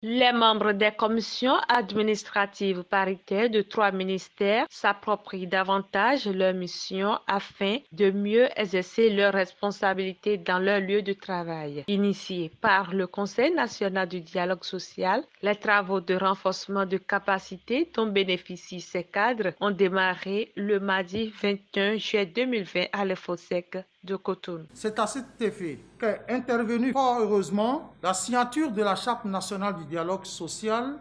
Les membres des commissions administratives paritaires de 3 ministères s'approprient davantage leurs missions afin de mieux exercer leurs responsabilités dans leur lieu de travail. Initiés par le Conseil national du dialogue social, les travaux de renforcement de capacités dont bénéficient ces cadres ont démarré le mardi 21 juillet 2020 à l'EFOSEC de Cotonou. C'est à cet effet qu'est intervenue fort heureusement la signature de la Charte nationale du dialogue social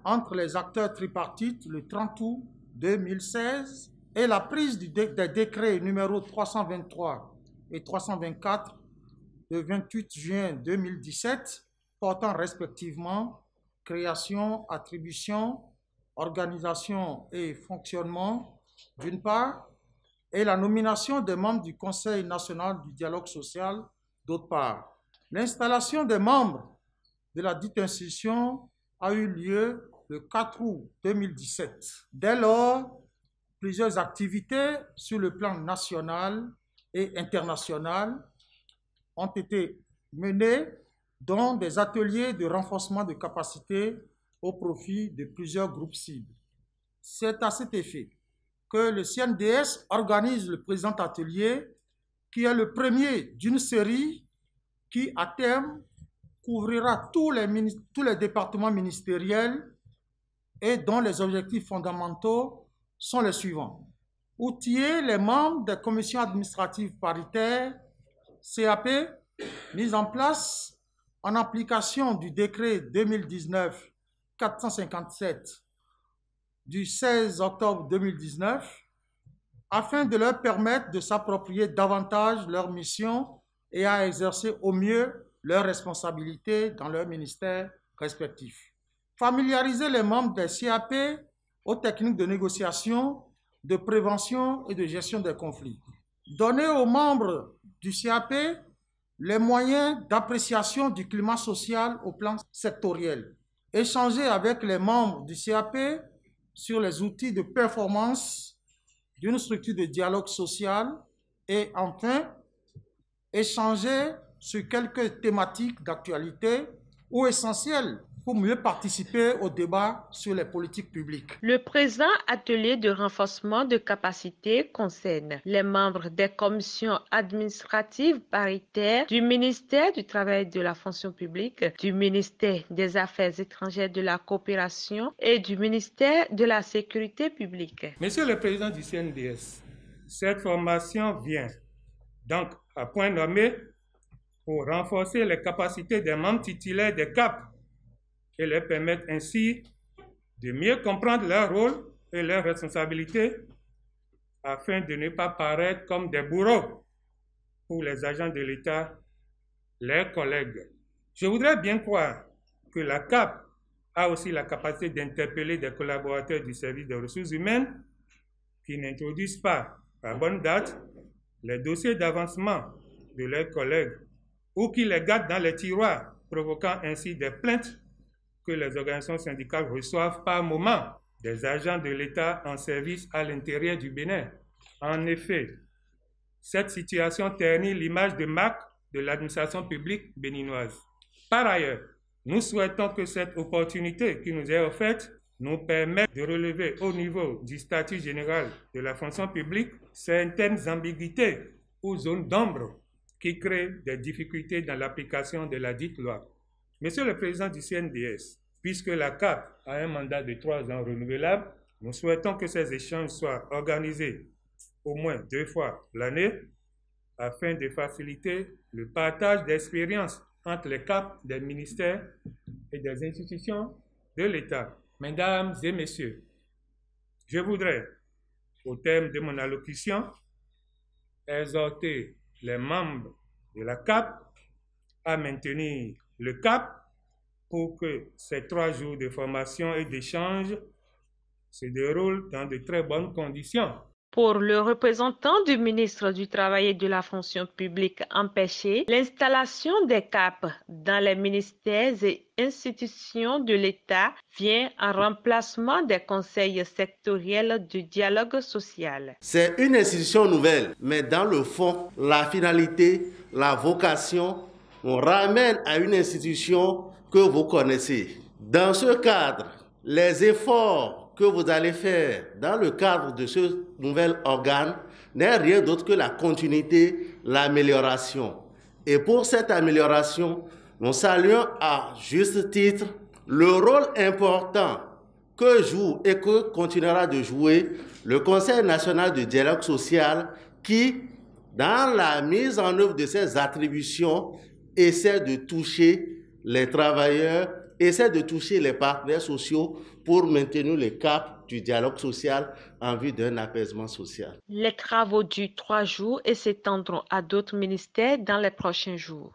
entre les acteurs tripartites le 30 août 2016 et la prise des décrets numéro 323 et 324 le 28 juin 2017 portant respectivement création, attribution, organisation et fonctionnement d'une part, et la nomination des membres du Conseil national du dialogue social, d'autre part. L'installation des membres de la dite institution a eu lieu le 4 août 2017. Dès lors, plusieurs activités sur le plan national et international ont été menées, dont des ateliers de renforcement de capacités au profit de plusieurs groupes cibles. C'est à cet effet que le CNDS organise le présent atelier, qui est le premier d'une série qui, à terme, couvrira tous les départements ministériels et dont les objectifs fondamentaux sont les suivants. Outiller les membres des commissions administratives paritaires, CAP, mis en place en application du décret 2019-457 du 16 octobre 2019, afin de leur permettre de s'approprier davantage leur mission et à exercer au mieux leurs responsabilités dans leurs ministères respectifs. Familiariser les membres des CAP aux techniques de négociation, de prévention et de gestion des conflits. Donner aux membres du CAP les moyens d'appréciation du climat social au plan sectoriel. Échanger avec les membres du CAP sur les outils de performance d'une structure de dialogue social et enfin, échanger sur quelques thématiques d'actualité ou essentielles pour mieux participer au débat sur les politiques publiques. Le présent atelier de renforcement de capacités concerne les membres des commissions administratives paritaires du ministère du Travail et de la Fonction publique, du ministère des Affaires étrangères, de la coopération et du ministère de la Sécurité publique. Monsieur le Président du CNDS, cette formation vient donc à point nommé pour renforcer les capacités des membres titulaires des CAP et leur permettre ainsi de mieux comprendre leur rôle et leurs responsabilités afin de ne pas paraître comme des bourreaux pour les agents de l'État, leurs collègues. Je voudrais bien croire que la CAP a aussi la capacité d'interpeller des collaborateurs du service des ressources humaines qui n'introduisent pas à bonne date les dossiers d'avancement de leurs collègues ou qui les gardent dans les tiroirs, provoquant ainsi des plaintes que les organisations syndicales reçoivent par moment des agents de l'État en service à l'intérieur du Bénin. En effet, cette situation ternit l'image de marque de l'administration publique béninoise. Par ailleurs, nous souhaitons que cette opportunité qui nous est offerte nous permette de relever au niveau du statut général de la fonction publique certaines ambiguïtés ou zones d'ombre qui créent des difficultés dans l'application de la dite loi. Monsieur le Président du CNDS, puisque la CAP a un mandat de 3 ans renouvelable, nous souhaitons que ces échanges soient organisés au moins 2 fois l'année afin de faciliter le partage d'expériences entre les CAP des ministères et des institutions de l'État. Mesdames et messieurs, je voudrais, au terme de mon allocution, exhorter les membres de la CAP à maintenir le cap pour que ces 3 jours de formation et d'échange se déroulent dans de très bonnes conditions. Pour le représentant du ministre du Travail et de la Fonction publique empêché, l'installation des CAP dans les ministères et institutions de l'État vient en remplacement des conseils sectoriels du dialogue social. C'est une institution nouvelle, mais dans le fond, la finalité, la vocation, on ramène à une institution que vous connaissez. Dans ce cadre, les efforts que vous allez faire dans le cadre de ce nouvel organe n'est rien d'autre que la continuité, l'amélioration. Et pour cette amélioration, nous saluons à juste titre le rôle important que joue et que continuera de jouer le Conseil national du dialogue social qui, dans la mise en œuvre de ses attributions, essaie de toucher les travailleurs, essaie de toucher les partenaires sociaux pour maintenir le cap du dialogue social en vue d'un apaisement social. Les travaux durent 3 jours et s'étendront à d'autres ministères dans les prochains jours.